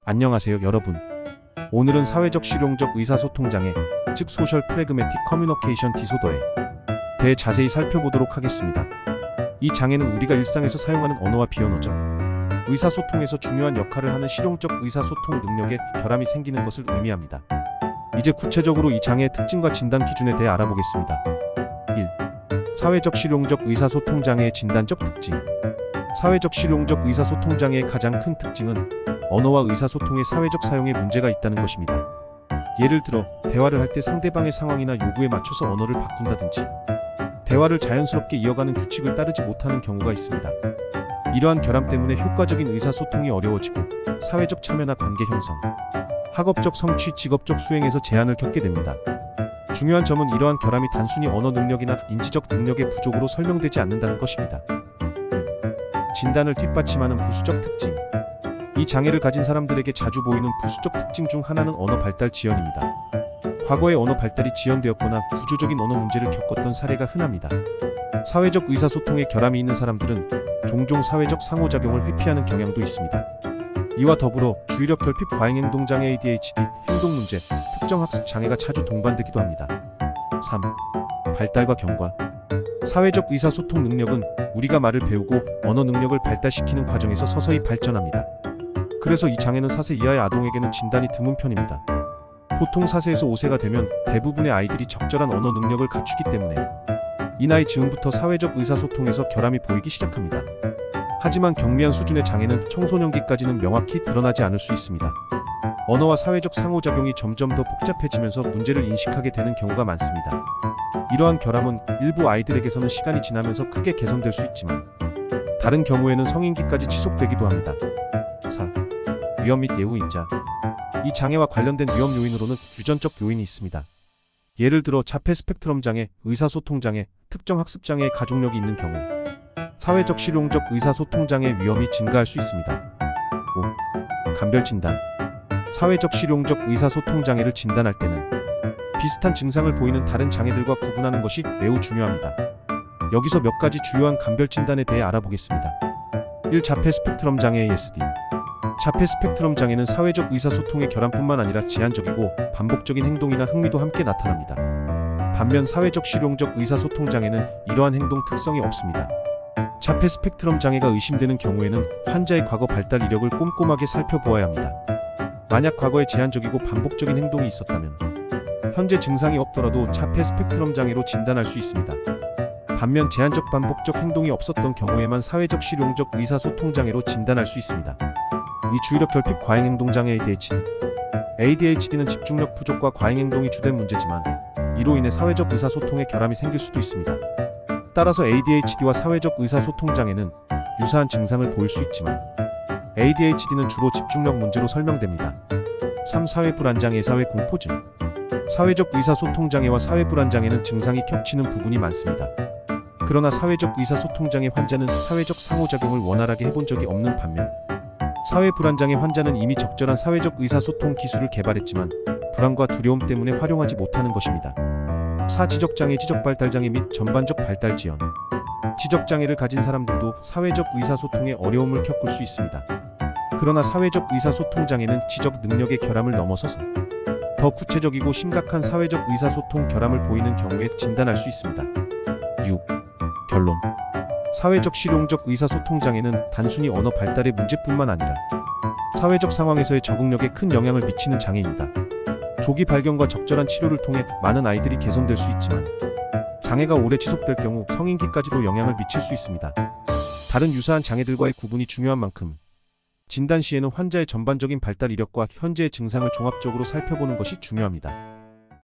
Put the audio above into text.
안녕하세요 여러분. 오늘은 사회적 실용적 의사소통장애, 즉 소셜 프래그매틱 커뮤니케이션 디소더에 대해 자세히 살펴보도록 하겠습니다. 이 장애는 우리가 일상에서 사용하는 언어와 비언어적 의사소통에서 중요한 역할을 하는 실용적 의사소통 능력에 결함이 생기는 것을 의미합니다. 이제 구체적으로 이 장애의 특징과 진단 기준에 대해 알아보겠습니다. 1. 사회적 실용적 의사소통 장애의 진단적 특징. 사회적 실용적 의사소통 장애의 가장 큰 특징은 언어와 의사소통의 사회적 사용에 문제가 있다는 것입니다. 예를 들어 대화를 할 때 상대방의 상황이나 요구에 맞춰서 언어를 바꾼다든지 대화를 자연스럽게 이어가는 규칙을 따르지 못하는 경우가 있습니다. 이러한 결함 때문에 효과적인 의사소통이 어려워지고 사회적 참여나 관계 형성, 학업적 성취, 직업적 수행에서 제한을 겪게 됩니다. 중요한 점은 이러한 결함이 단순히 언어 능력이나 인지적 능력의 부족으로 설명되지 않는다는 것입니다. 진단을 뒷받침하는 부수적 특징. 이 장애를 가진 사람들에게 자주 보이는 부수적 특징 중 하나는 언어 발달 지연입니다. 과거에 언어 발달이 지연되었거나 구조적인 언어 문제를 겪었던 사례가 흔합니다. 사회적 의사소통에 결함이 있는 사람들은 종종 사회적 상호작용을 회피하는 경향도 있습니다. 이와 더불어 주의력 결핍 과잉행동장애 ADHD, 행동문제, 특정 학습 장애가 자주 동반되기도 합니다. 3. 발달과 경과. 사회적 의사소통 능력은 우리가 말을 배우고 언어 능력을 발달시키는 과정에서 서서히 발전합니다. 그래서 이 장애는 4세 이하의 아동에게는 진단이 드문 편입니다. 보통 4세에서 5세가 되면 대부분의 아이들이 적절한 언어 능력을 갖추기 때문에 이 나이 즈음부터 사회적 의사소통에서 결함이 보이기 시작합니다. 하지만 경미한 수준의 장애는 청소년기까지는 명확히 드러나지 않을 수 있습니다. 언어와 사회적 상호작용이 점점 더 복잡해지면서 문제를 인식하게 되는 경우가 많습니다. 이러한 결함은 일부 아이들에게서는 시간이 지나면서 크게 개선될 수 있지만 다른 경우에는 성인기까지 지속되기도 합니다. 4. 위험 및 예후인자. 이 장애와 관련된 위험 요인으로는 유전적 요인이 있습니다. 예를 들어 자폐 스펙트럼 장애, 의사소통 장애, 특정 학습 장애의 가족력이 있는 경우 사회적 실용적 의사소통 장애 위험이 증가할 수 있습니다. 5. 감별 진단. 사회적 실용적 의사소통 장애를 진단할 때는 비슷한 증상을 보이는 다른 장애들과 구분하는 것이 매우 중요합니다. 여기서 몇 가지 주요한 감별 진단에 대해 알아보겠습니다. 1. 자폐 스펙트럼 장애 ASD. 자폐 스펙트럼 장애는 사회적 의사소통의 결함뿐만 아니라 제한적이고 반복적인 행동이나 흥미도 함께 나타납니다. 반면 사회적 실용적 의사소통 장애는 이러한 행동 특성이 없습니다. 자폐 스펙트럼 장애가 의심되는 경우에는 환자의 과거 발달 이력을 꼼꼼하게 살펴보아야 합니다. 만약 과거에 제한적이고 반복적인 행동이 있었다면 현재 증상이 없더라도 자폐 스펙트럼 장애로 진단할 수 있습니다. 반면 제한적 반복적 행동이 없었던 경우에만 사회적 실용적 의사소통 장애로 진단할 수 있습니다. 이 주의력 결핍 과잉행동장애 ADHD. ADHD는 집중력 부족과 과잉행동이 주된 문제지만 이로 인해 사회적 의사소통에 결함이 생길 수도 있습니다. 따라서 ADHD와 사회적 의사소통 장애는 유사한 증상을 보일 수 있지만 ADHD는 주로 집중력 문제로 설명됩니다. 3. 사회불안장애 사회공포증. 사회적 의사소통 장애와 사회불안장애는 증상이 겹치는 부분이 많습니다. 그러나 사회적 의사소통 장애 환자는 사회적 상호작용을 원활하게 해본 적이 없는 반면 사회불안장애 환자는 이미 적절한 사회적 의사소통 기술을 개발했지만 불안과 두려움 때문에 활용하지 못하는 것입니다. 4. 지적장애 지적발달장애 및 전반적 발달지연. 지적장애를 가진 사람들도 사회적 의사소통에 어려움을 겪을 수 있습니다. 그러나 사회적 의사소통 장애는 지적 능력의 결함을 넘어서서 더 구체적이고 심각한 사회적 의사소통 결함을 보이는 경우에 진단할 수 있습니다. 6. 결론. 사회적 실용적 의사소통 장애는 단순히 언어 발달의 문제뿐만 아니라 사회적 상황에서의 적응력에 큰 영향을 미치는 장애입니다. 조기 발견과 적절한 치료를 통해 많은 아이들이 개선될 수 있지만 장애가 오래 지속될 경우 성인기까지도 영향을 미칠 수 있습니다. 다른 유사한 장애들과의 구분이 중요한 만큼 진단 시에는 환자의 전반적인 발달 이력과 현재의 증상을 종합적으로 살펴보는 것이 중요합니다.